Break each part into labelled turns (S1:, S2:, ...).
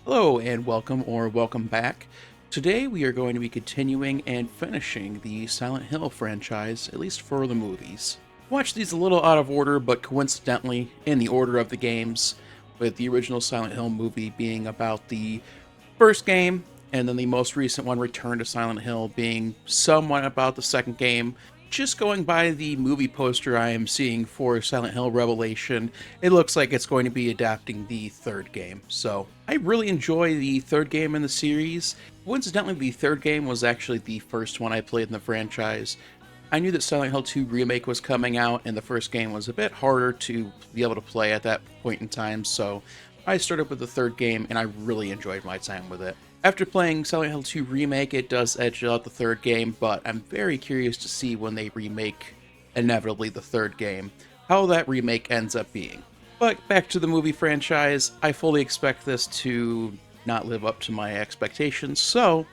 S1: Hello and welcome or welcome back. Today we are going to be continuing and finishing the Silent Hill franchise, at least for the movies. Watched these a little out of order, but coincidentally in the order of the games, with the original Silent Hill movie being about the first game, and then the most recent one, Return to Silent Hill, being somewhat about the second game. Just going by the movie poster I am seeing for Silent Hill Revelation, it looks like it's going to be adapting the third game. So I really enjoy the third game in the series. Coincidentally, the third game was actually the first one I played in the franchise. I knew that Silent Hill 2 Remake was coming out, and the first game was a bit harder to be able to play at that point in time, so I started with the third game, and I really enjoyed my time with it. After playing Silent Hill 2 Remake, it does edge out the third game, but I'm very curious to see when they remake, inevitably, the third game, how that remake ends up being. But back to the movie franchise, I fully expect this to not live up to my expectations, so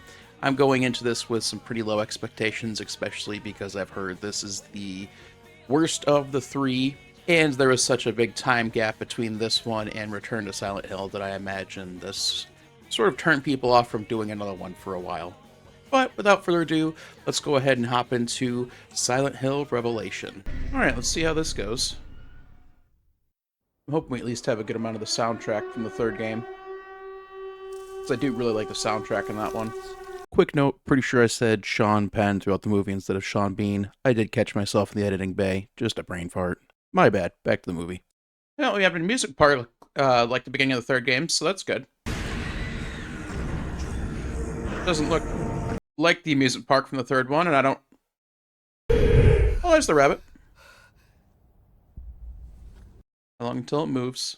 S1: I'm going into this with some pretty low expectations, especially because I've heard this is the worst of the three, and there was such a big time gap between this one and Return to Silent Hill that I imagine this sort of turned people off from doing another one for a while. But without further ado, let's go ahead and hop into Silent Hill Revelation. Alright, let's see how this goes. I'm hoping we at least have a good amount of the soundtrack from the third game, because I do really like the soundtrack in that one. Quick note, pretty sure I said Sean Penn throughout the movie instead of Sean Bean. I did catch myself in the editing bay. Just a brain fart. My bad. Back to the movie. Well, we have a music part like the beginning of the third game, so that's good. Doesn't look like the amusement park from the third one, and I don't... Oh, there's the rabbit. How long until it moves?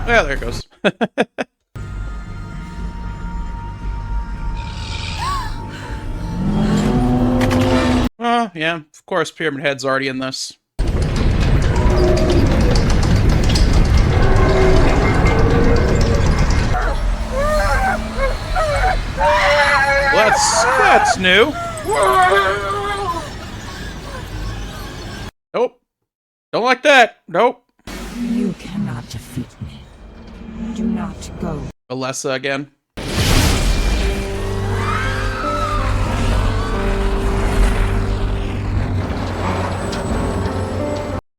S1: Yeah, there it goes. Yeah, of course, Pyramid Head's already in this. Well, that's new. Nope. Don't like that. Nope.
S2: You cannot defeat me. Do not go.
S1: Alessa again.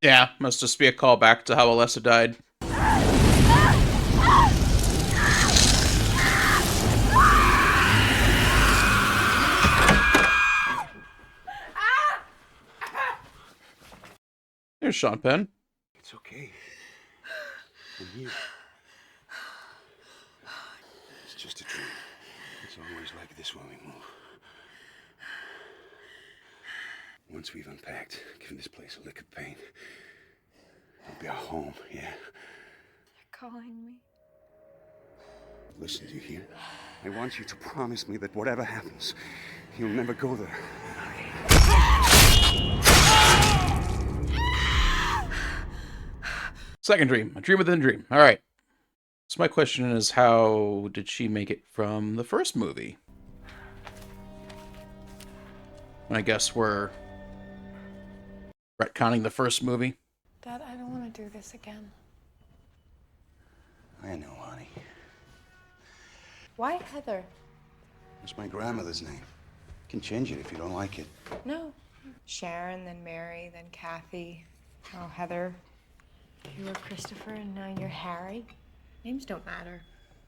S1: Yeah, must just be a callback to how Alessa died. There's Sean Penn.
S3: It's okay. I'm here. It's just a dream. It's always like this when we move. Once we've unpacked, given this place a lick of paint, it'll be our home, yeah?
S4: They're calling me.
S3: Listen, do you hear? I want you to promise me that whatever happens, you'll never go there.
S1: Second dream. A dream within a dream. All right. So my question is, how did she make it from the first movie? I guess we're retconning the first movie.
S4: Dad, I don't want to do this again.
S3: I know, honey.
S4: Why Heather?
S3: It's my grandmother's name. You can change it if you don't like it.
S4: No. Sharon, then Mary, then Kathy. Oh, Heather. You were Christopher and now you're Harry. Names don't matter.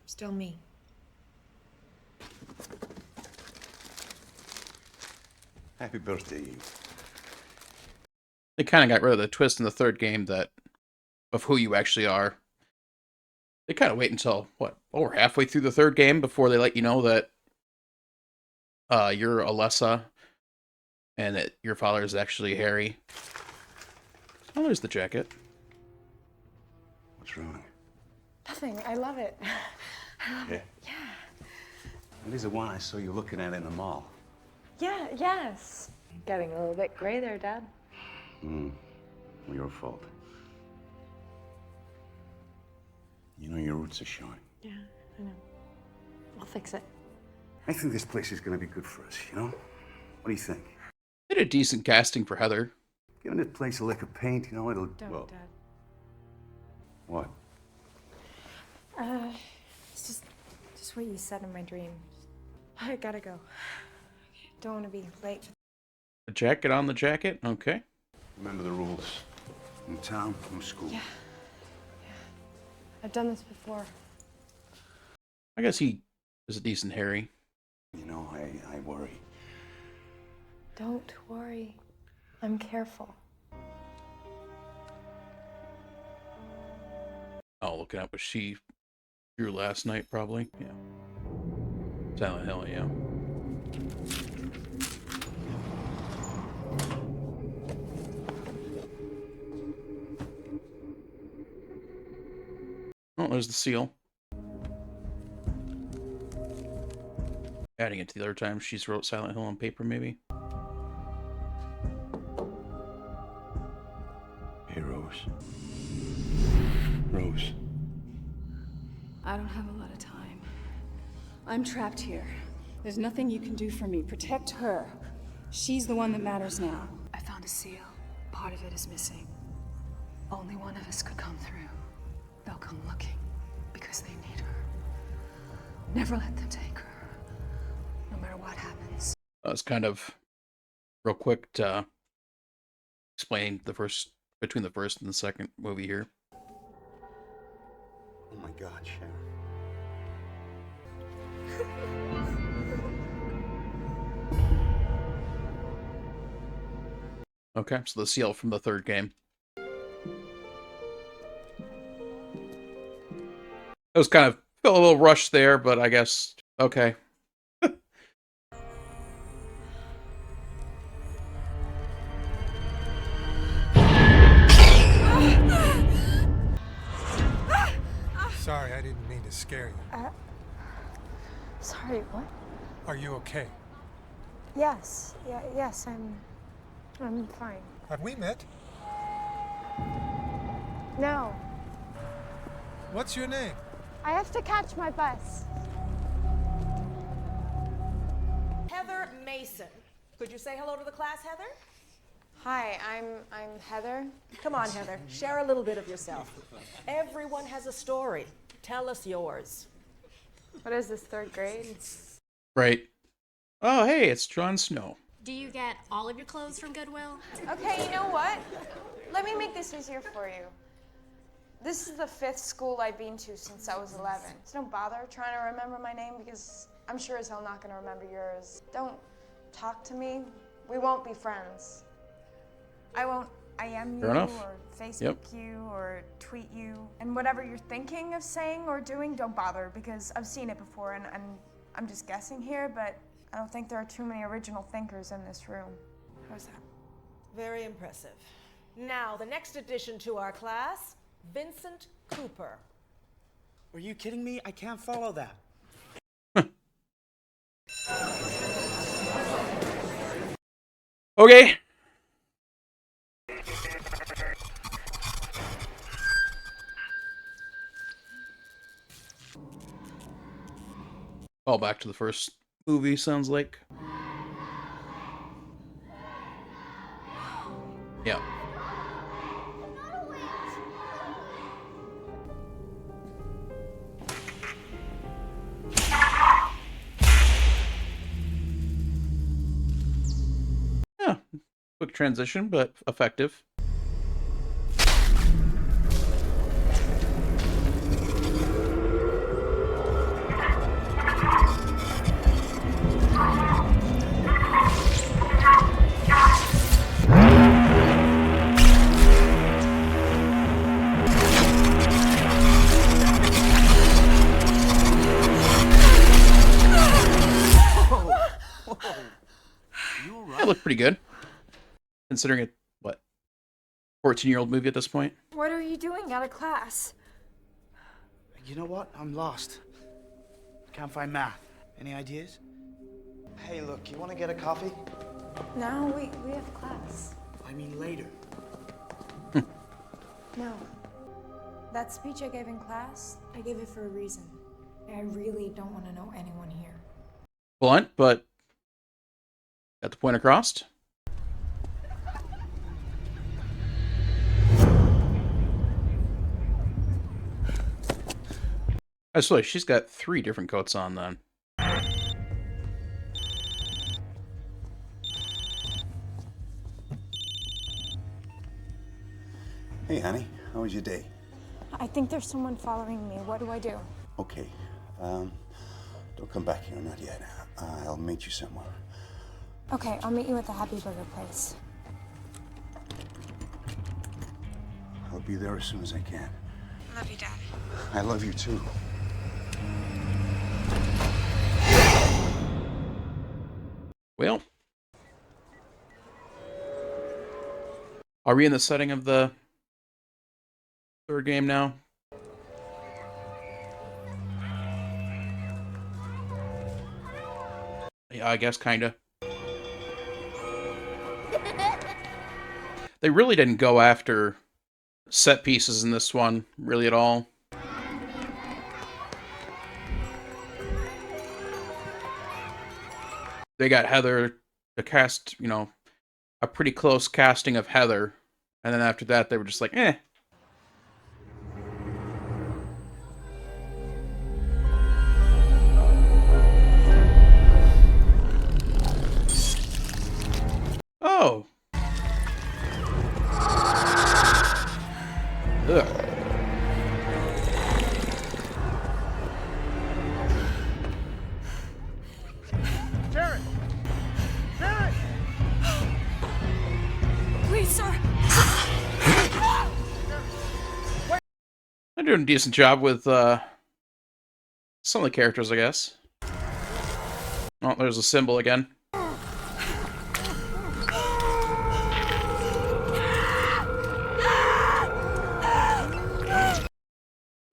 S4: Still me.
S3: Happy birthday, you.
S1: They kind of got rid of the twist in the third game that of who you actually are. They kind of wait until, what, over halfway through the third game before they let you know that you're Alessa and that your father is actually Harry. Oh, there's the jacket.
S3: What's wrong?
S4: Nothing. I love it.
S3: Yeah?
S4: Yeah.
S3: It is the one I saw you looking at in the mall.
S4: Yeah, yes. Getting a little bit gray there, Dad.
S3: Well, your fault. You know your roots are showing.
S4: Yeah, I know. I'll fix it.
S3: I think this place is gonna be good for us, you know? What do you think?
S1: Did a decent casting for Heather.
S3: Giving this place a lick of paint, you know, it'll...
S4: Don't,
S3: well,
S4: Dad.
S3: what?
S4: It's just what you said in my dream. I gotta go. Don't want to be late.
S1: A jacket on the jacket? Okay.
S3: Remember the rules. No town, no school.
S4: Yeah. I've done this before.
S1: I guess he is a decent Harry.
S3: You know, I worry.
S4: Don't worry. I'm careful.
S1: Oh, looking at what she drew last night, probably. Yeah. Silent Hill, yeah. Oh, there's the seal. Adding it to the other time she's wrote Silent Hill on paper, maybe.
S3: Hey, Rose. Rose.
S5: I don't have a lot of time. I'm trapped here. There's nothing you can do for me. Protect her. She's the one that matters now. I found a seal. Part of it is missing. Only one of us could come through. They'll come looking because they need her. Never let them take her. No matter what happens.
S1: It's kind of real quick to explain the first between the first and the second movie here.
S3: Oh my God, Sharon.
S1: Okay, so the seal from the third game. It was kind of felt a little rushed there, but I guess okay.
S6: Sorry, I didn't mean to scare you.
S4: Sorry, what?
S6: Are you okay?
S4: Yes. Yes, I'm fine.
S6: Have we met?
S4: No.
S6: What's your name?
S4: I have to catch my bus.
S7: Heather Mason. Could you say hello to the class, Heather?
S4: Hi, I'm Heather.
S7: Come on, Heather. Share a little bit of yourself. Everyone has a story. Tell us yours.
S4: What is this, third grade?
S1: Right. Oh, hey, it's Jon Snow.
S8: Do you get all of your clothes from Goodwill?
S4: Okay, you know what? Let me make this easier for you. This is the 5th school I've been to since I was 11. So don't bother trying to remember my name because I'm sure as hell not gonna remember yours. Don't talk to me. We won't be friends. I won't IM you
S1: Fair enough.
S4: or Facebook
S1: Yep.
S4: you or tweet you. And whatever you're thinking of saying or doing, don't bother because I've seen it before and I'm just guessing here, but I don't think there are too many original thinkers in this room. How's that?
S7: Very impressive. Now, the next addition to our class, Vincent Cooper.
S9: Are you kidding me? I can't follow that.
S1: Okay. Call back to the first movie, sounds like. Yeah. Yeah. Quick transition, but effective. It looked pretty good. Considering it, what, 14-year-old movie at this point?
S4: What are you doing out of class?
S9: You know what? I'm lost. Can't find math. Any ideas? Hey, look, you want to get a coffee?
S4: No, we have class.
S9: I mean later.
S4: No. That speech I gave in class, I gave it for a reason. I really don't want to know anyone here.
S1: Blunt, but Got the point across. I swear, she's got 3 different coats on then.
S3: Hey, honey. How was your day?
S4: I think there's someone following me. What do I do?
S3: Okay. Don't come back here, not yet. I'll meet you somewhere.
S4: Okay, I'll meet you at the Happy Burger place.
S3: I'll be there as soon as I can.
S4: Love you, Dad.
S3: I love you too.
S1: Well, are we in the setting of the 3rd game now? Yeah, I guess kinda. They really didn't go after set pieces in this one, really at all. They got Heather to cast, you know, a pretty close casting of Heather. And then after that, they were just like, eh. Oh. Ugh.
S5: Please, sir.
S1: They're doing a decent job with some of the characters, I guess. Oh, there's a symbol again.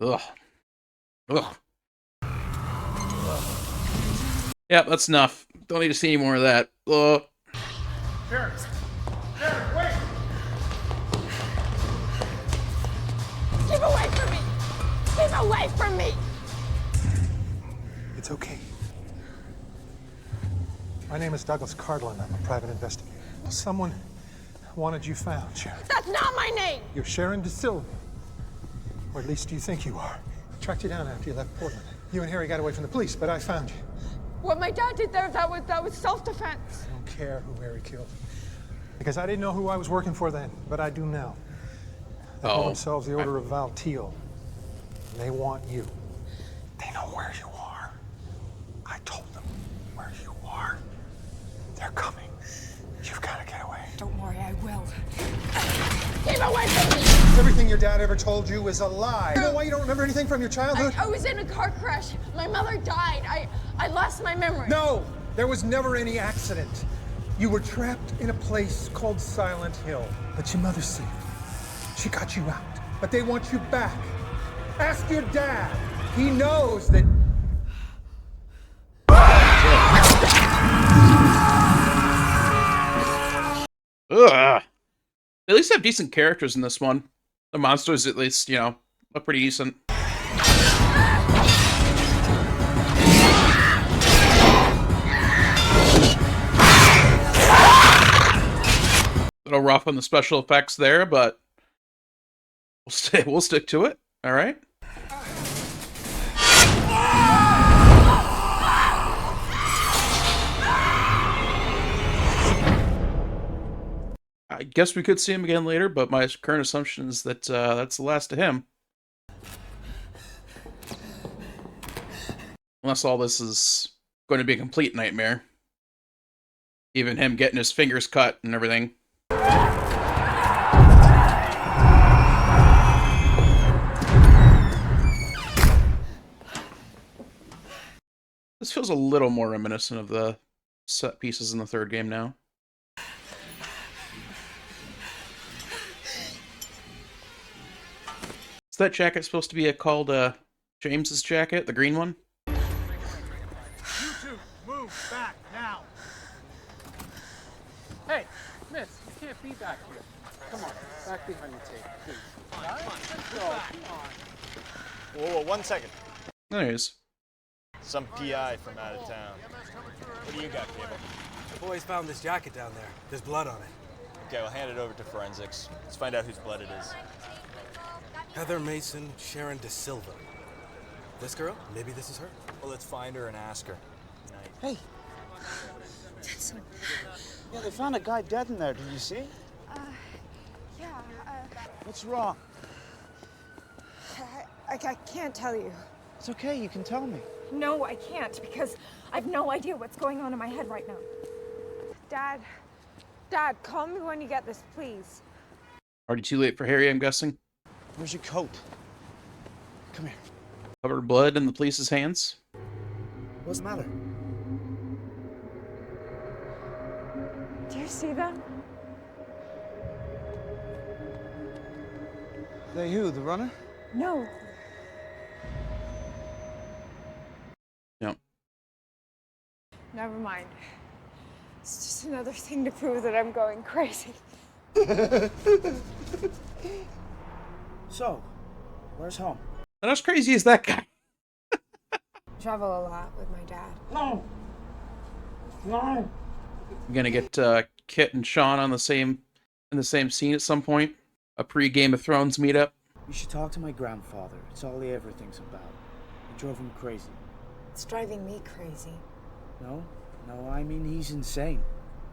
S1: Ugh. Ugh. Yeah, that's enough. Don't need to see any more of that. Ugh.
S6: Sharon! Sharon, wait!
S4: Keep away from me! Keep away from me!
S6: It's okay. My name is Douglas Cardlin. I'm a private investigator. Someone wanted you found, Sharon.
S4: That's not my name!
S6: You're Sharon DeSilva. Or at least you think you are. I tracked you down after you left Portland. You and Harry got away from the police, but I found you.
S4: What my dad did there, that was self-defense.
S6: I don't care who Harry killed. Because I didn't know who I was working for then, but I do now. They call themselves the Order of Valteal. And they want you. They know where you are. I told them where you are. They're coming. You've got to get away.
S5: Don't worry, I will.
S4: Keep away from me!
S6: Everything your dad ever told you is a lie. You know why you don't remember anything from your childhood?
S4: I was in a car crash. My mother died. I lost my memory.
S6: No! There was never any accident. You were trapped in a place called Silent Hill. But your mother saved you. She got you out. But they want you back. Ask your dad. He knows that...
S1: Ugh. They at least have decent characters in this one. The monsters, at least, you know, look pretty decent. Little rough on the special effects there, but we'll stick to it. All right. I guess we could see him again later, but my current assumption is that that's the last of him. Unless all this is going to be a complete nightmare. Even him getting his fingers cut and everything. This feels a little more reminiscent of the set pieces in the 3rd game now. Is that jacket supposed to be called James's jacket, the green one?
S6: You two, move back now.
S10: Hey, miss, you can't be back here. Come on, back behind the table, please. Let's go. Come on.
S11: Whoa, 1 second.
S1: There he is.
S11: Some PI from out of town. What do you got, Cable? Boys found this jacket down there. There's blood on it.
S12: Okay, we'll hand it over to forensics. Let's find out whose blood it is.
S11: Heather Mason, Sharon De Silva. This girl? Maybe this is her.
S12: Well, let's find her and ask her.
S9: Hey. Yeah, they found a guy dead in there. Did you see?
S4: Yeah,
S9: What's wrong?
S4: I can't tell you.
S9: It's okay, you can tell me.
S4: No, I can't, because I've no idea what's going on in my head right now. Dad, call me when you get this, please.
S1: Already too late for Harry, I'm guessing.
S9: Where's your coat? Come here.
S1: Covered blood in the police's hands.
S9: What's the matter?
S4: Do you see them?
S9: They who, the runner?
S4: No.
S1: Yep.
S4: Never mind. It's just another thing to prove that I'm going crazy.
S9: So, where's home?
S1: Not as crazy as that guy.
S4: Travel a lot with my dad.
S9: No. No.
S1: We're gonna get Kit and Sean on in the same scene at some point. A pre-Game of Thrones meetup.
S9: You should talk to my grandfather. It's all he ever thinks about. It drove him crazy.
S4: It's driving me crazy.
S9: No, I mean he's insane.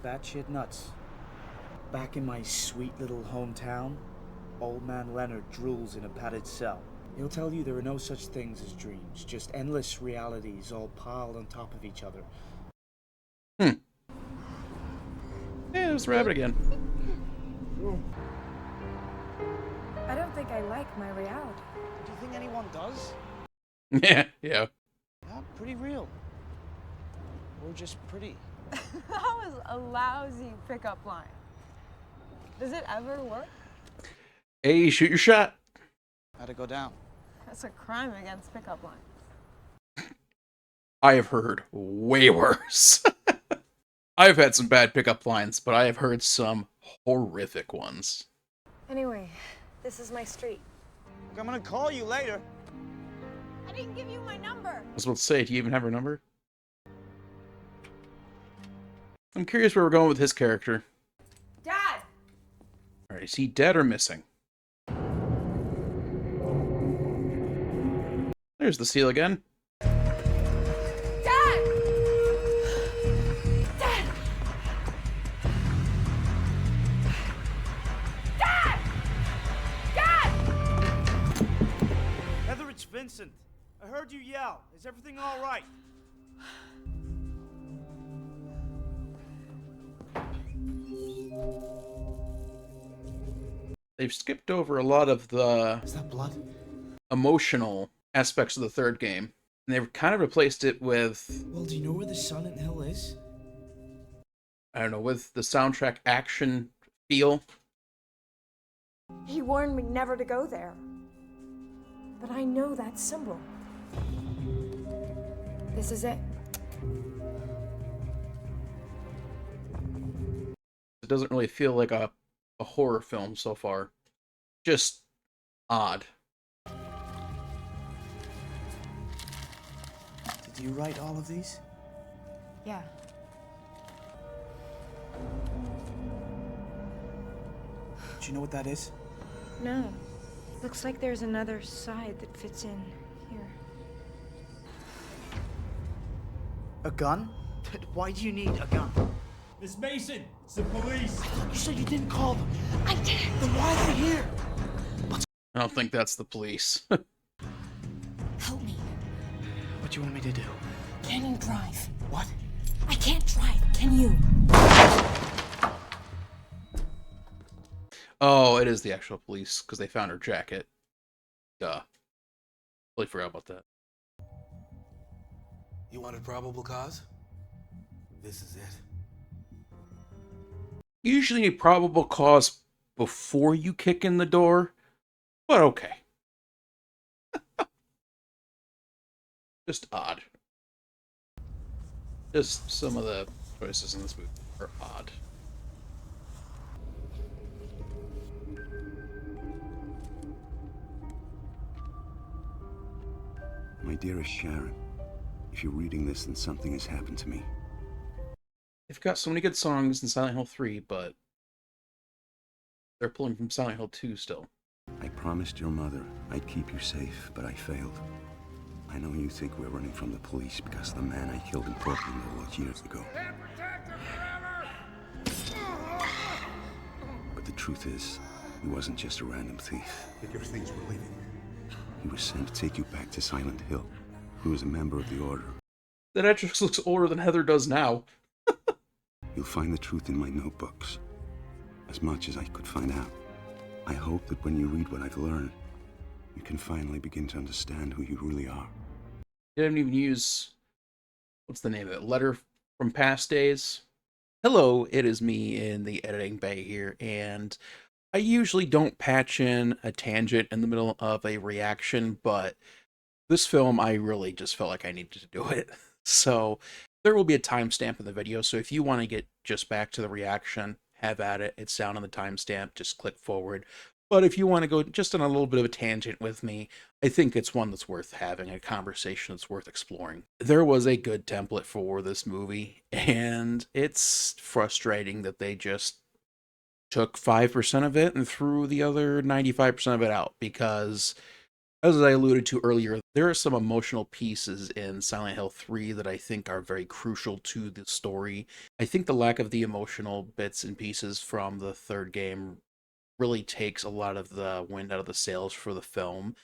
S9: Batshit nuts. Back in my sweet little hometown, old man Leonard drools in a padded cell. He'll tell you there are no such things as dreams, just endless realities all piled on top of each other.
S1: Yeah, there's the rabbit again.
S4: I don't think I like my reality.
S9: Do you think anyone does?
S1: Yeah.
S9: Yeah, pretty real. Or just pretty.
S4: That was a lousy pickup line. Does it ever work?
S1: Hey, shoot your shot.
S9: How'd it go down?
S4: That's a crime against pickup lines.
S1: I have heard way worse. I've had some bad pickup lines, but I have heard some horrific ones.
S4: Anyway, this is my street.
S9: I'm gonna call you later.
S4: I didn't give you my number.
S1: I was about to say, do you even have her number? I'm curious where we're going with his character.
S4: Dad!
S1: Alright, is he dead or missing? There's the seal again.
S4: Dad! Dad! Dad! Dad!
S9: Heather, it's Vincent. I heard you yell. Is everything all right?
S1: They've skipped over a lot of the
S9: Is that blood?
S1: emotional aspects of the third game. And they've kind of replaced it with,
S9: Well, do you know where the Silent Hill is?
S1: I don't know, with the soundtrack action feel.
S4: He warned me never to go there. But I know that symbol. This is it.
S1: It doesn't really feel like a horror film so far. Just odd.
S9: Did you write all of these?
S4: Yeah.
S9: Do you know what that is?
S4: No. Looks like there's another side that fits in here.
S9: A gun? Why do you need a gun?
S13: Miss Mason, it's the police.
S9: I thought you said you didn't call them.
S4: I did.
S9: Then why are they here?
S1: I don't think that's the police.
S2: Help me.
S9: What do you want me to do?
S2: Can you drive?
S9: What?
S2: I can't drive. Can you?
S1: Oh, it is the actual police, because they found her jacket. Duh. Totally forgot about that.
S11: You wanted probable cause? This is it.
S1: Usually need probable cause before you kick in the door, but okay. Just odd. Just some of the choices in this movie are odd.
S3: My dearest Sharon, if you're reading this, then something has happened to me.
S1: They've got so many good songs in Silent Hill 3, but they're pulling from Silent Hill 2 still.
S3: I promised your mother I'd keep you safe, but I failed. I know you think we're running from the police because of the man I killed in Portland all those years ago. But the truth is, he wasn't just a random thief.
S14: Get your things, we're leaving.
S3: He was sent to take you back to Silent Hill. He was a member of the Order.
S1: That actress looks older than Heather does now.
S3: You'll find the truth in my notebooks. As much as I could find out. I hope that when you read what I've learned, you can finally begin to understand who you really are.
S1: They didn't even use, what's the name of it? Letter from Past Days. Hello, it is me in the editing bay here, and I usually don't patch in a tangent in the middle of a reaction, but this film, I really just felt like I needed to do it. So there will be a timestamp in the video, so if you want to get just back to the reaction, have at it. It's down on the timestamp. Just click forward. But if you want to go just on a little bit of a tangent with me, I think it's one that's worth having, a conversation that's worth exploring. There was a good template for this movie, and it's frustrating that they just took 5% of it and threw the other 95% of it out, because as I alluded to earlier, there are some emotional pieces in Silent Hill 3 that I think are very crucial to the story. I think the lack of the emotional bits and pieces from the third game really takes a lot of the wind out of the sails for the film,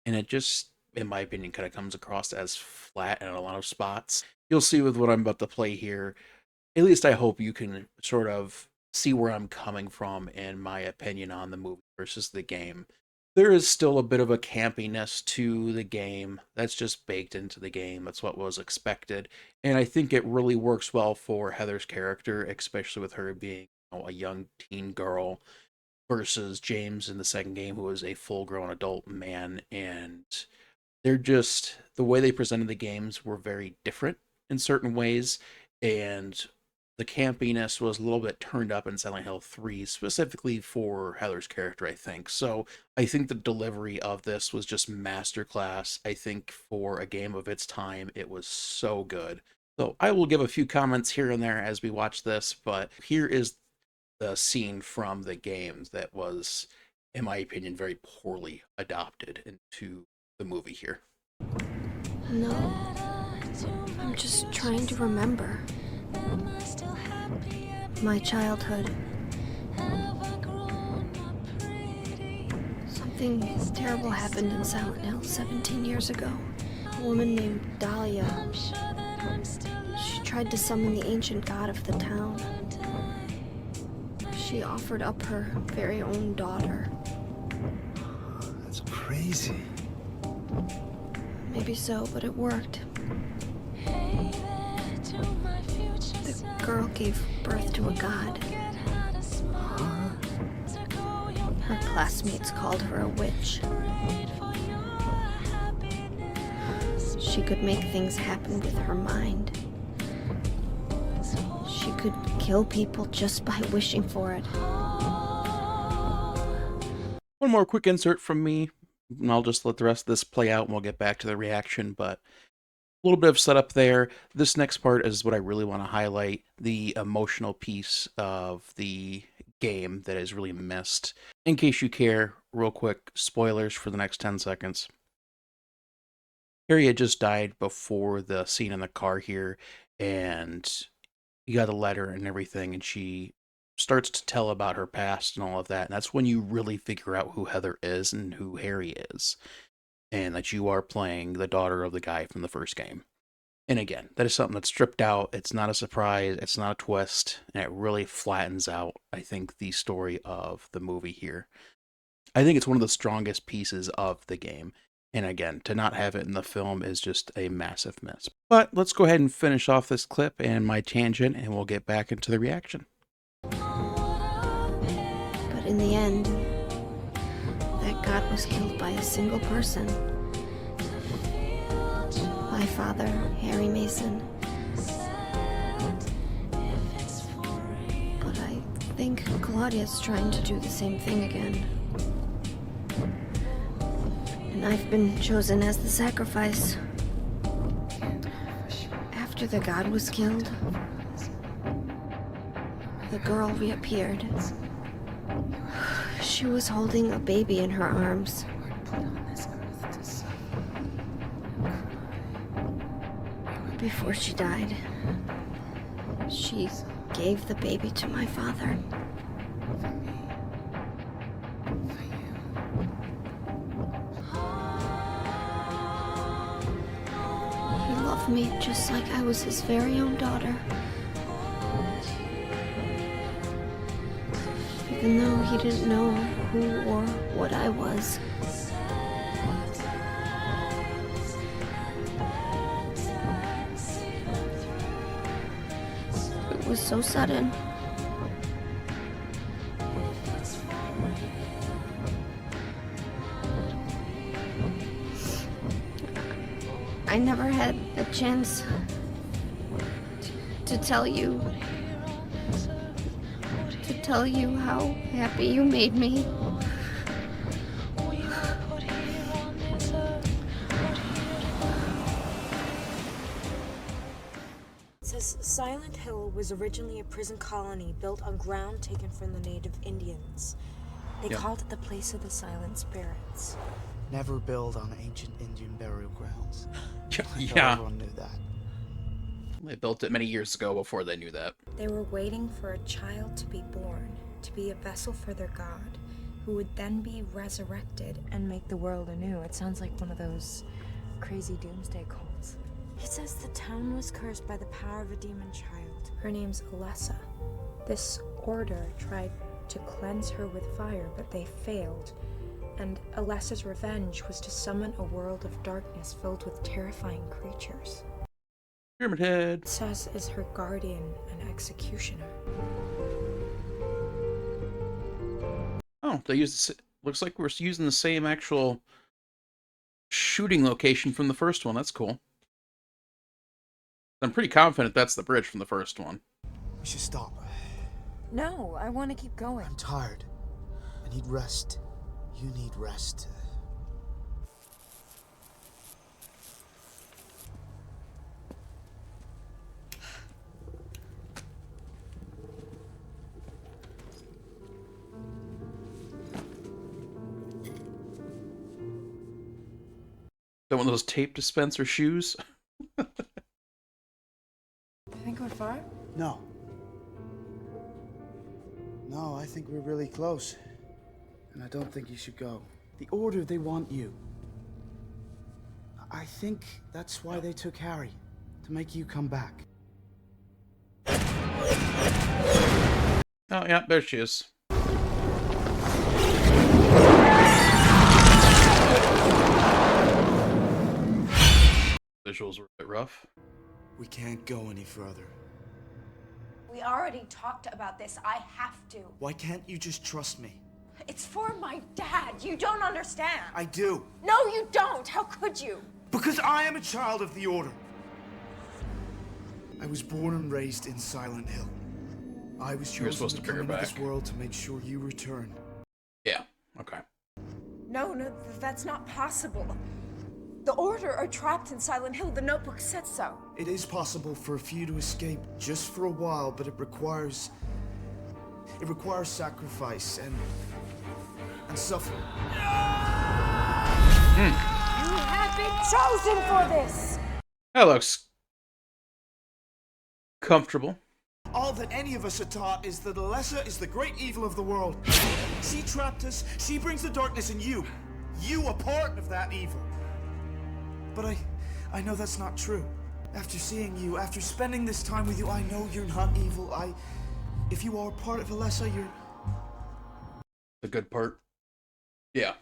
S1: and it just, in my opinion, kind of comes across as flat in a lot of spots. You'll see with what I'm about to play here. At least I hope you can sort of see where I'm coming from in my opinion on the movie versus the game. There is still a bit of a campiness to the game that's just baked into the game. That's what was expected. And I think it really works well for Heather's character, especially with her being, you know, a young teen girl versus James in the second game, who was a full-grown adult man. And they're just, the way they presented the games were very different in certain ways. And the campiness was a little bit turned up in Silent Hill 3, specifically for Heather's character, I think. So I think the delivery of this was just masterclass. I think for a game of its time, it was so good. So I will give a few comments here and there as we watch this, but here is the scene from the game that was, in my opinion, very poorly adopted into the movie here.
S15: No, I'm just trying to remember my childhood. Something terrible happened in Silent Hill 17 years ago. A woman named Dahlia. She tried to summon the ancient god of the town. She offered up her very own daughter.
S14: That's crazy.
S15: Maybe so, but it worked. The girl gave birth to a god. Her classmates called her a witch. She could make things happen with her mind. She could kill people just by wishing for it.
S1: One more quick insert from me, and I'll just let the rest of this play out and we'll get back to the reaction, but a little bit of setup there. This next part is what I really want to highlight, the emotional piece of the game that is really missed. In case you care, real quick, spoilers for the next 10 seconds. Harry had just died before the scene in the car here, and you got a letter and everything, and she starts to tell about her past and all of that, and that's when you really figure out who Heather is and who Harry is, and that you are playing the daughter of the guy from the first game. And again, that is something that's stripped out. It's not a surprise, it's not a twist, and it really flattens out, I think, the story of the movie here. I think it's one of the strongest pieces of the game. And again, to not have it in the film is just a massive miss. But let's go ahead and finish off this clip and my tangent, and we'll get back into the reaction.
S15: But in the end, that god was killed by a single person. My father, Harry Mason. But I think Claudia's trying to do the same thing again. And I've been chosen as the sacrifice. After the god was killed, the girl reappeared. She was holding a baby in her arms. Before she died, she gave the baby to my father. He loved me just like I was his very own daughter. Even though he didn't know who or what I was. It was so sudden. I never had a chance to tell you how happy you made me.
S16: It says Silent Hill was originally a prison colony built on ground taken from the native Indians. They called it the place of the silent spirits.
S9: Never build on ancient Indian burial grounds.
S1: Yeah.
S9: Everyone knew that.
S1: They built it many years ago before they knew that.
S16: They were waiting for a child to be born, to be a vessel for their god, who would then be resurrected and make the world anew. It sounds like one of those crazy doomsday cults. It says the town was cursed by the power of a demon child. Her name's Alessa. This order tried to cleanse her with fire, but they failed. And Alessa's revenge was to summon a world of darkness filled with terrifying creatures.
S1: Pyramid Head.
S16: Says is her guardian and executioner.
S1: Oh, they use. Looks like we're using the same actual shooting location from the first one. That's cool. I'm pretty confident that's the bridge from the first one.
S9: We should stop.
S16: No, I want to keep going.
S9: I'm tired. I need rest. You need rest.
S1: Got one of those tape dispenser shoes.
S16: You think we're far?
S9: No. No, I think we're really close. And I don't think you should go. The Order, they want you. I think that's why they took Harry. To make you come back.
S1: Oh, yeah, there she is. Visuals were a bit rough.
S9: We can't go any further.
S17: We already talked about this. I have to.
S9: Why can't you just trust me?
S17: It's for my dad. You don't understand.
S9: I do.
S17: No, you don't. How could you?
S9: Because I am a child of the Order. I was born and raised in Silent Hill. I was chosen to come into this world to make sure you return.
S1: Yeah, okay.
S17: No, that's not possible. The Order are trapped in Silent Hill. The Notebook said so.
S9: It is possible for a few to escape just for a while, but it requires sacrifice and suffering.
S17: You have been chosen for this.
S1: That looks comfortable.
S9: All that any of us are taught is that Alessa is the great evil of the world. She trapped us, she brings the darkness, and you are part of that evil. But I know that's not true. After seeing you, after spending this time with you, I know you're not evil. If you are part of Alessa, you're...
S1: The good part? Yeah.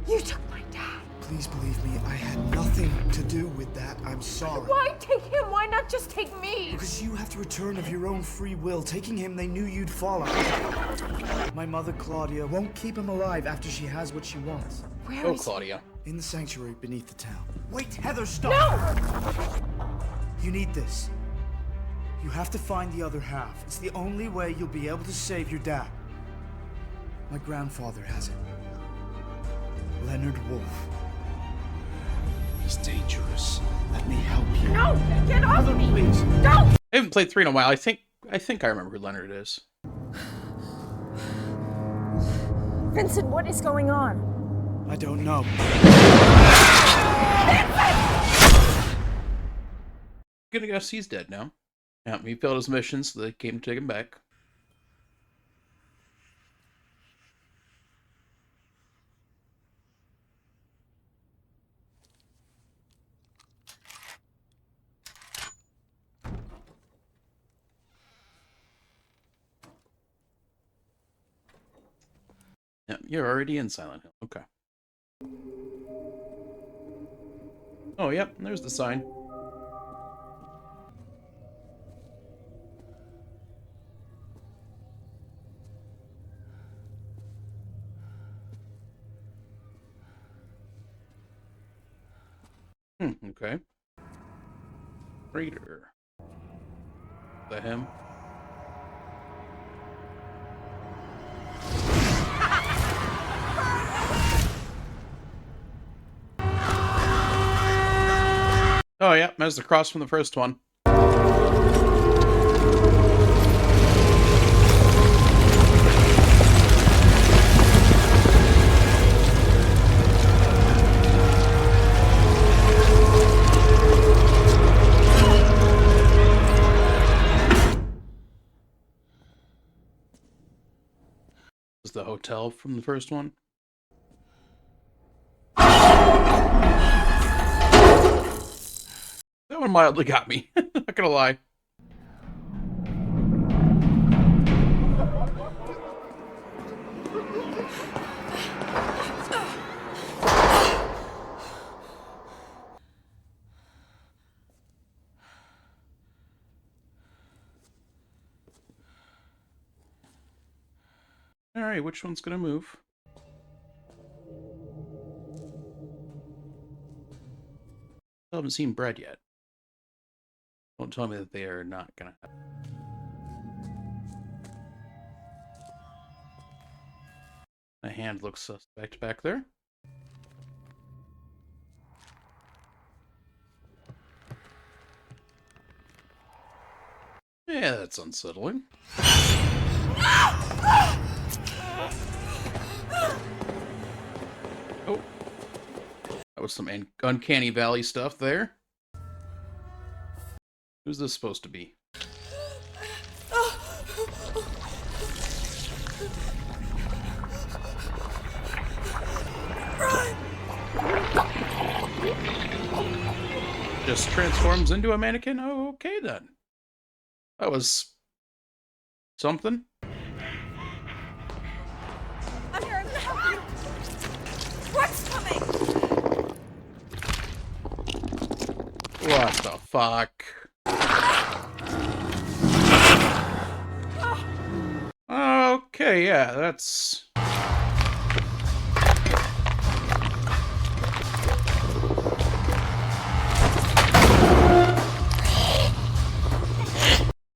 S17: You took my dad.
S9: Please believe me, I had nothing to do with that. I'm sorry.
S17: Why take him? Why not just take me?
S9: Because you have to return of your own free will. Taking him, they knew you'd follow. My mother, Claudia, won't keep him alive after she has what she wants.
S17: Where is
S1: Claudia.
S9: In the sanctuary beneath the town. Wait, Heather, stop!
S17: No!
S9: You need this. You have to find the other half. It's the only way you'll be able to save your dad. My grandfather has it. Leonard Wolf. He's dangerous. Let me help you.
S17: No! Get off
S9: Heather,
S17: me!
S9: please.
S17: Don't!
S1: I haven't played 3 in a while. I think I remember who Leonard is.
S17: Vincent, what is going on?
S9: I don't know.
S1: Gonna guess he's dead now. Yeah, he failed his mission, so they came to take him back. Yeah, you're already in Silent Hill. Okay. Oh, yep, there's the sign. Okay. Raider. Is that him? Oh, yeah, there's the cross from the first one. Is the hotel from the first one? That one mildly got me. Not gonna lie. Alright, which one's gonna move? I haven't seen bread yet. Don't tell me that they are not gonna have. My hand looks suspect back there. Yeah, that's unsettling. Oh. That was some uncanny valley stuff there. Who's this supposed to be? Just transforms into a mannequin? Oh, okay then. That was something.
S17: I'm here, I'm gonna help you. What's coming?
S1: What the fuck? Okay, yeah, that's...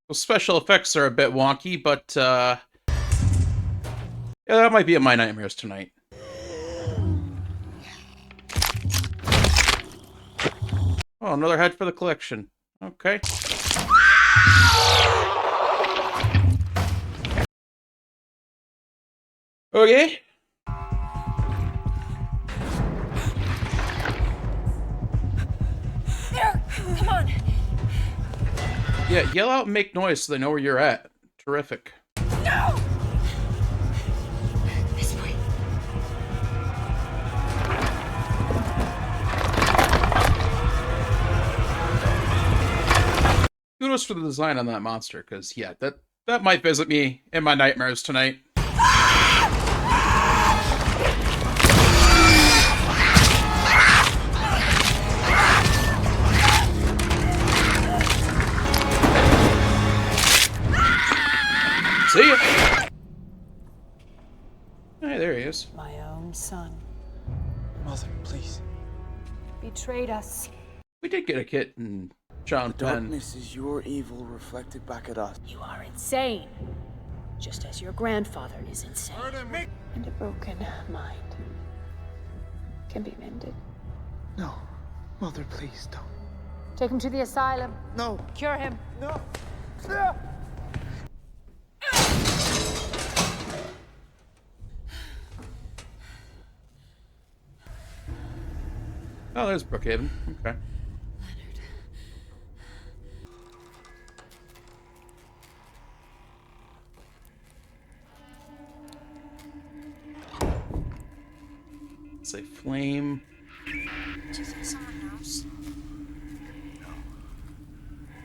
S1: Well, special effects are a bit wonky, but, yeah, that might be in my nightmares tonight. Oh, another head for the collection. Okay. Okay.
S17: There! Come on!
S1: Yeah, yell out and make noise so they know where you're at. Terrific.
S17: No! This way.
S1: Kudos for the design on that monster, because, yeah, that might visit me in my nightmares tonight. See ya! Hey, there he is.
S5: My own son.
S9: Mother, please.
S5: Betrayed us.
S1: We did get a kit in John
S9: The
S1: Penn.
S9: darkness is your evil reflected back at us.
S18: You are insane. Just as your grandfather is insane.
S2: And a broken mind can be mended.
S9: No. Mother, please don't.
S5: Take him to the asylum.
S9: No.
S5: Cure him.
S9: No.
S1: Oh, there's Brookhaven. Okay. It's a flame.
S16: Do you think someone knows?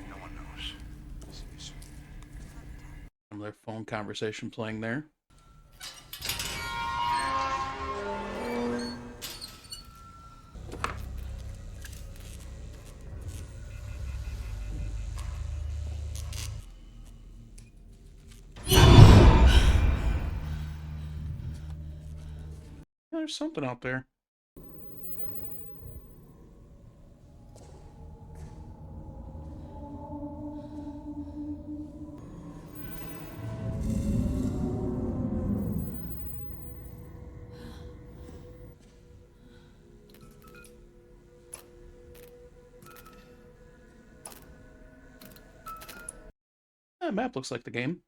S3: No one knows.
S1: Another phone conversation playing there. There's something out there. That map looks like the game.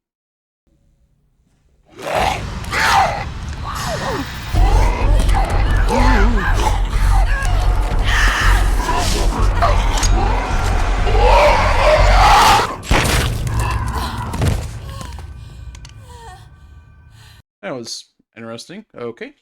S1: That was interesting. Okay.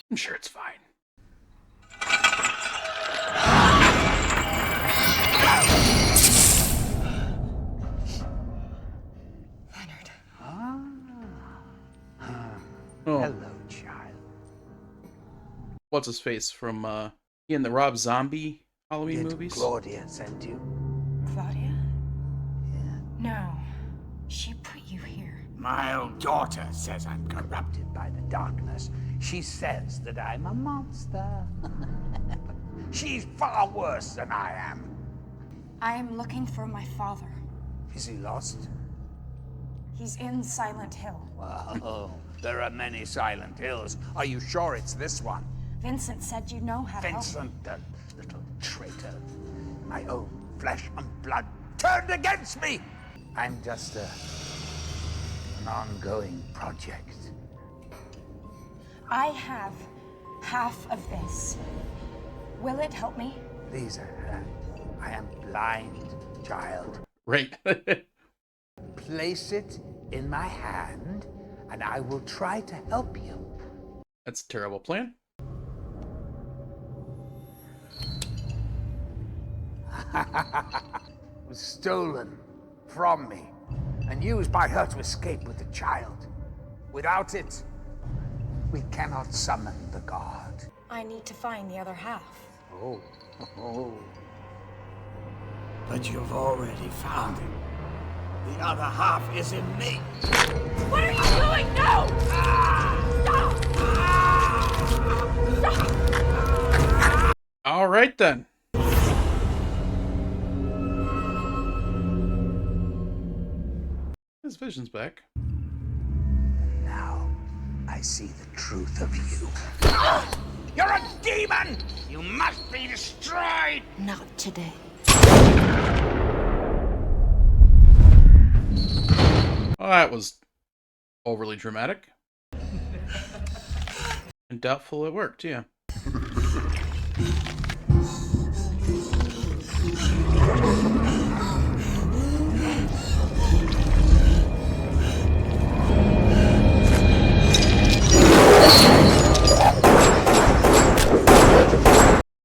S1: I'm sure it's fine. Oh.
S19: Hello, child.
S1: What's his face from in the Rob Zombie Halloween movies?
S19: Claudia send you?
S16: Claudia? No. She put you here.
S19: My own daughter says I'm corrupted by the darkness. She says that I'm a monster. She's far worse than I am.
S16: I am looking for my father.
S19: Is he lost?
S16: He's in Silent Hill.
S19: Well, there are many Silent Hills. Are you sure it's this one?
S16: Vincent said you know how to help.
S19: Vincent, the little traitor. My own flesh and blood turned against me! I'm just an ongoing project.
S16: I have half of this. Will it help me?
S19: Lisa, I am blind, child.
S1: Right.
S19: Place it in my hand, and I will try to help you.
S1: That's a terrible plan.
S19: It was stolen from me and used by her to escape with the child. Without it, we cannot summon the god.
S16: I need to find the other half.
S19: Oh. But you've already found it. The other half is in me.
S17: What are you doing? No! Stop! Stop!
S1: All right then. His vision's back.
S19: Now, I see the truth of you. You're a demon! You must be destroyed!
S16: Not today.
S1: Well, that was overly dramatic. And doubtful it worked, yeah.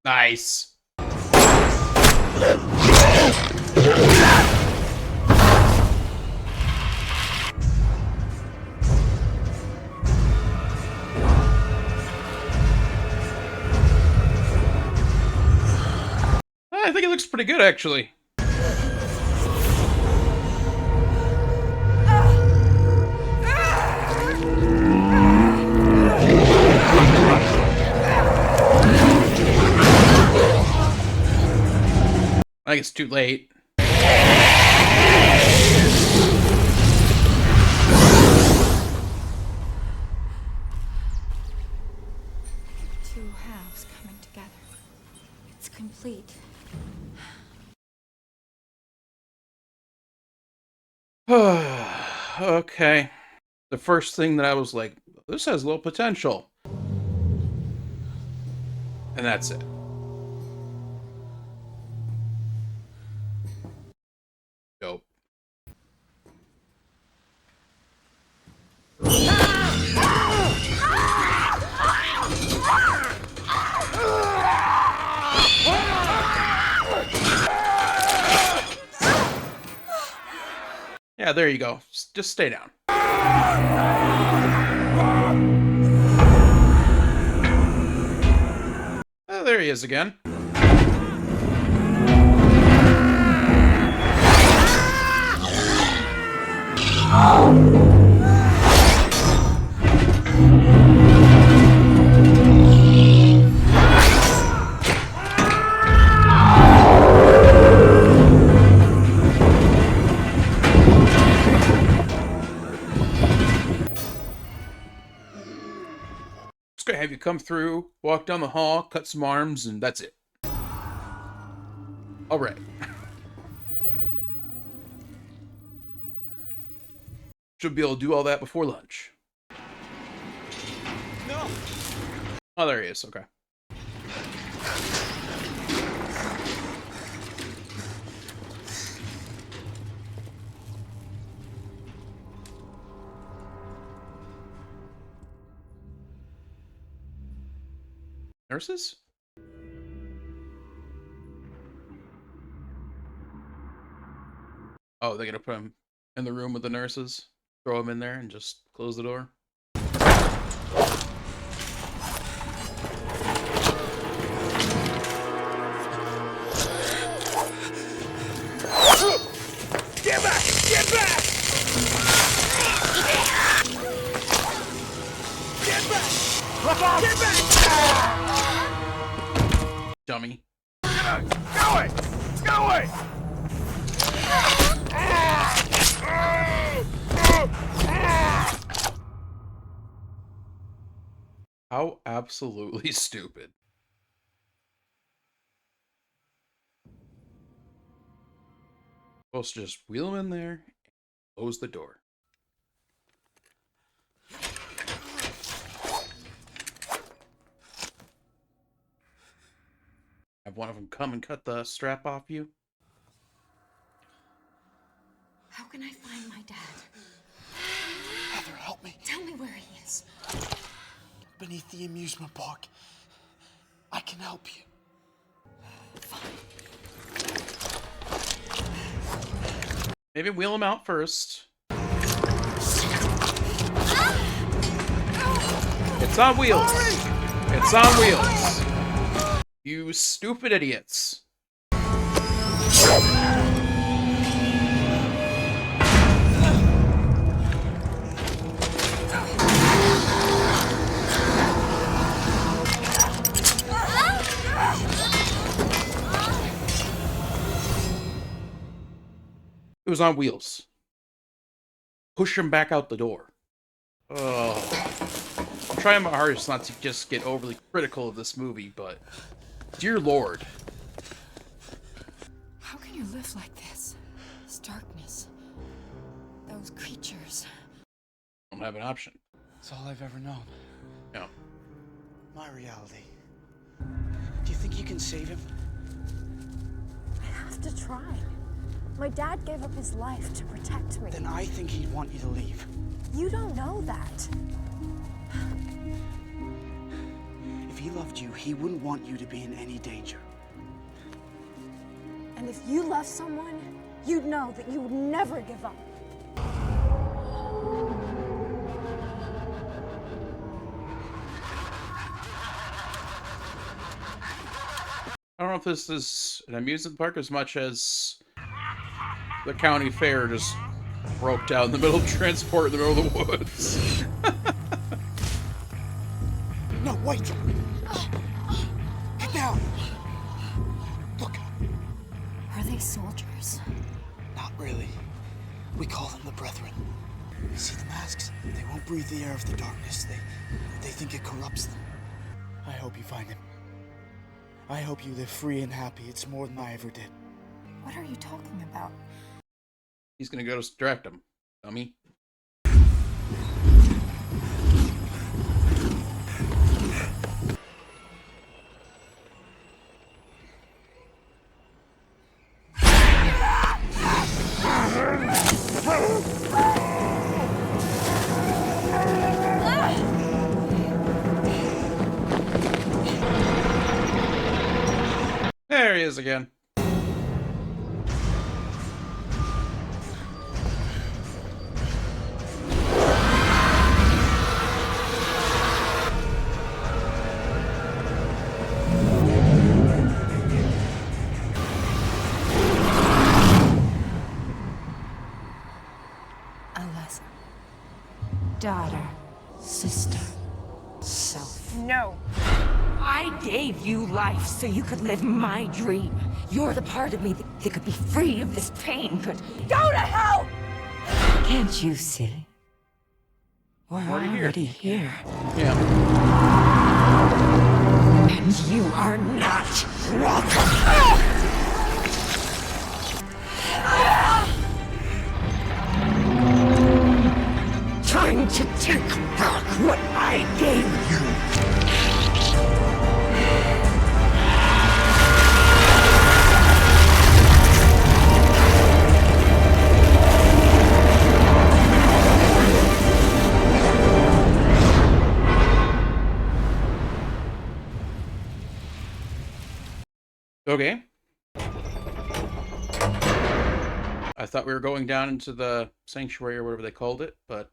S1: Nice. I think it looks pretty good, actually. I think it's too late. Okay. The first thing that I was like, this has little potential. And that's it. Dope. Yeah, there you go. Just stay down. Oh, there he is again. Just gonna have you come through, walk down the hall, cut some arms, and that's it. Alright. Should be able to do all that before lunch.
S11: No!
S1: Oh, there he is. Okay. Nurses? Oh, they're gonna put him in the room with the nurses? Throw him in there and just close the door?
S11: Get back! Get back! Get back! Get back!
S1: Dummy.
S11: Go away! Go away!
S1: How absolutely stupid. Supposed to just wheel him in there and close the door. Have one of them come and cut the strap off you?
S16: How can I find my dad?
S9: Heather, help me.
S16: Tell me where he is.
S9: Beneath the amusement park. I can help you.
S1: Maybe wheel him out first. It's on wheels. It's on wheels. You stupid idiots. It was on wheels. Push him back out the door. Oh. I'm trying my hardest not to just get overly critical of this movie, but dear Lord.
S16: How can you live like this? This darkness. Those creatures.
S1: I don't have an option.
S9: It's all I've ever known.
S1: No.
S9: My reality. Do you think you can save him?
S17: I have to try. My dad gave up his life to protect me.
S9: Then I think he'd want you to leave.
S17: You don't know that.
S9: If he loved you, he wouldn't want you to be in any danger.
S17: And if you love someone, you'd know that you would never give up.
S1: I don't know if this is an amusement park as much as the county fair just broke down in the middle of transport in the middle of the woods.
S9: No, wait! Get down! Look.
S16: Are they soldiers?
S9: Not really. We call them the Brethren. See the masks? They won't breathe the air of the darkness. They think it corrupts them. I hope you find him. I hope you live free and happy. It's more than I ever did.
S16: What are you talking about?
S1: He's gonna go distract him, dummy. There he is again.
S2: Alessa. Daughter. Sister. Self. No. I gave you life so you could live my dream. You're the part of me that could be free of this pain, could go to hell! Can't you see? We're already here.
S1: Yeah.
S2: And you are not welcome. Trying to take back what I gave you.
S1: Okay. I thought we were going down into the sanctuary or whatever they called it, but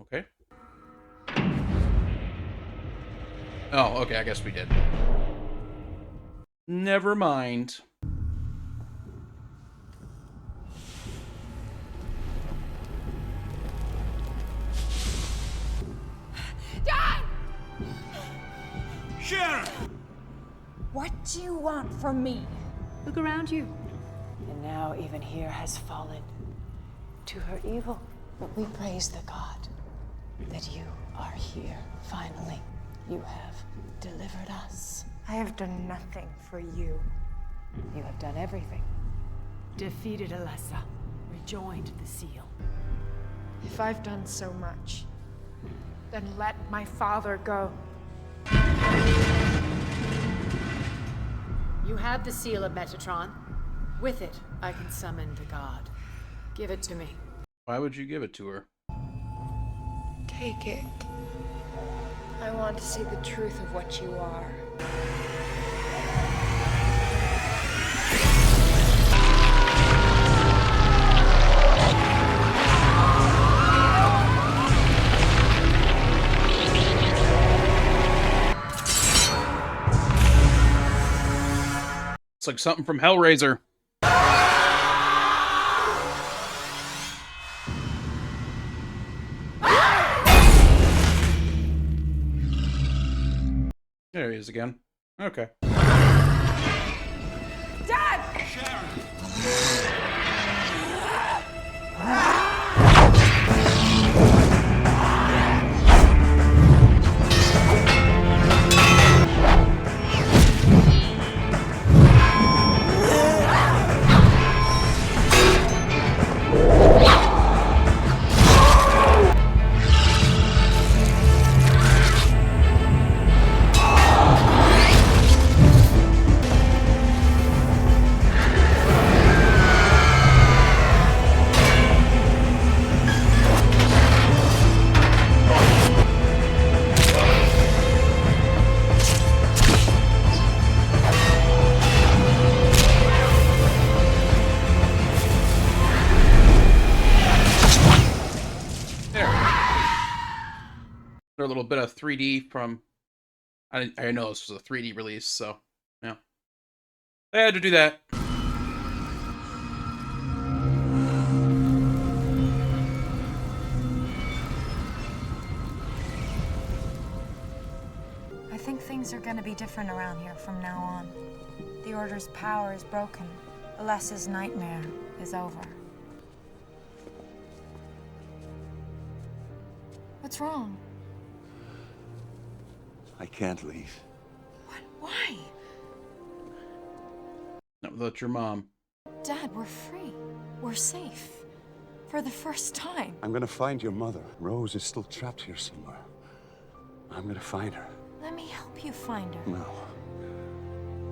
S1: okay. Oh, okay, I guess we did. Never mind.
S17: Dad!
S13: Sharon!
S17: What do you want from me?
S5: Look around you.
S18: And now even here has fallen to her evil. But we praise the God that you are here. Finally, you have delivered us.
S16: I have done nothing for you.
S18: You have done everything.
S7: Defeated Alessa. Rejoined the seal.
S16: If I've done so much, then let my father go.
S18: You have the seal of Metatron. With it, I can summon the god. Give it to me.
S1: Why would you give it to her?
S16: Take it. I want to see the truth of what you are.
S1: It's like something from Hellraiser. There he is again. Okay.
S17: Dad!
S1: A little bit of 3D from... I know this was a 3D release, so... yeah. I had to do that.
S16: I think things are gonna be different around here from now on. The Order's power is broken. Alessa's nightmare is over. What's wrong?
S3: I can't leave.
S16: Why?
S1: Not without your mom.
S16: Dad, we're free. We're safe.
S17: For the first time.
S3: I'm gonna find your mother. Rose is still trapped here somewhere. I'm gonna find her.
S16: Let me help you find her.
S3: No.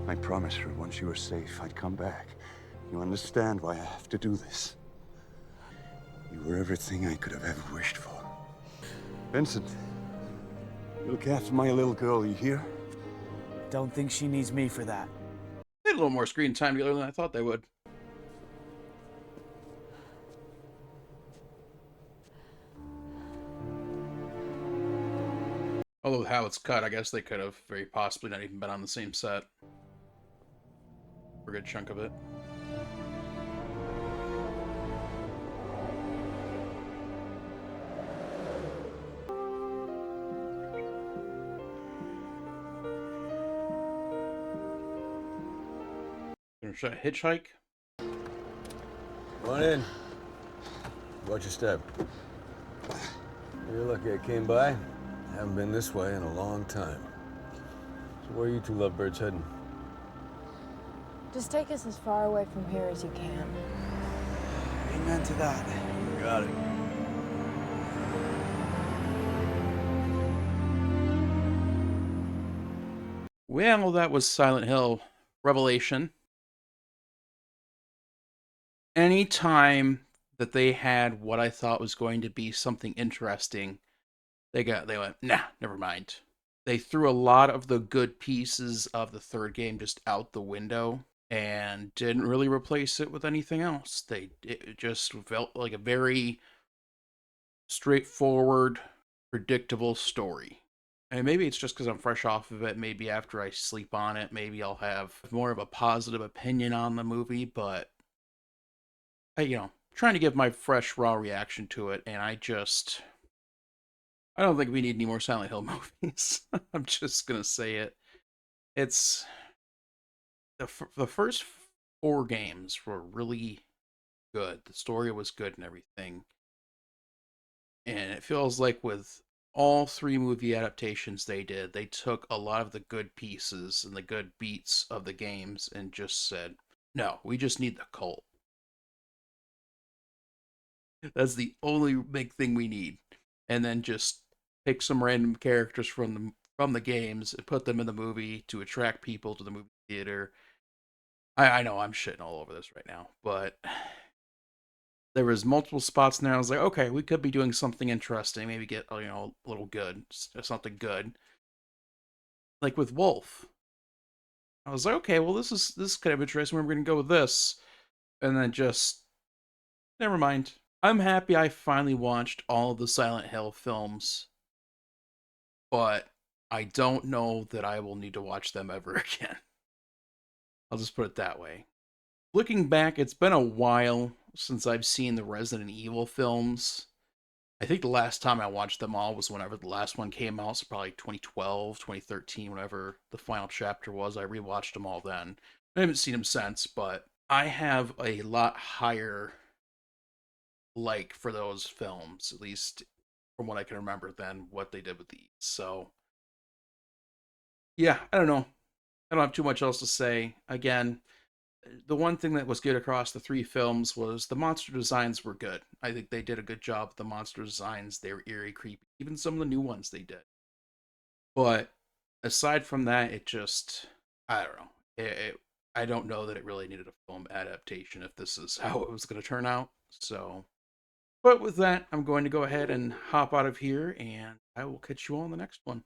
S3: I promised her once you were safe, I'd come back. You understand why I have to do this? You were everything I could have ever wished for. Vincent, you look after my little girl, you hear?
S9: Don't think she needs me for that.
S1: They had a little more screen time together than I thought they would. Although how it's cut, I guess they could have very possibly not even been on the same set for a good chunk of it. Should I hitchhike?
S20: Come on in. Watch your step. You're lucky I came by. Haven't been this way in a long time. So where are you two lovebirds heading?
S16: Just take us as far away from here as you can.
S9: Amen to that.
S20: Got it.
S1: Well, that was Silent Hill Revelation. Anytime that they had what I thought was going to be something interesting, they went, nah, never mind. They threw a lot of the good pieces of the third game just out the window and didn't really replace it with anything else. It just felt like a very straightforward, predictable story. And maybe it's just because I'm fresh off of it. Maybe after I sleep on it, maybe I'll have more of a positive opinion on the movie, but trying to give my fresh, raw reaction to it, and I don't think we need any more Silent Hill movies. I'm just gonna say it. It's the first 4 games were really good. The story was good and everything, and it feels like with all 3 movie adaptations they did, they took a lot of the good pieces and the good beats of the games and just said, no, we just need the cult. That's the only big thing we need. And then just pick some random characters from the games and put them in the movie to attract people to the movie theater. I know I'm shitting all over this right now, but there was multiple spots in there. I was like, okay, we could be doing something interesting. Maybe get a little good, something good. Like with Wolf, I was like, okay, well this is kind of interesting. We're going to go with this, and then just never mind. I'm happy I finally watched all of the Silent Hill films, but I don't know that I will need to watch them ever again. I'll just put it that way. Looking back, it's been a while since I've seen the Resident Evil films. I think the last time I watched them all was whenever the last one came out, so probably 2012, 2013, whenever the final chapter was. I rewatched them all then. I haven't seen them since, but I have a lot higher for those films, at least from what I can remember, than what they did with these. So, yeah, I don't know. I don't have too much else to say. Again, the one thing that was good across the 3 films was the monster designs were good. I think they did a good job with the monster designs. They were eerie, creepy. Even some of the new ones they did. But aside from that, it just, I don't know. I don't know that it really needed a film adaptation if this is how it was going to turn out. So, but with that, I'm going to go ahead and hop out of here, and I will catch you all in the next one.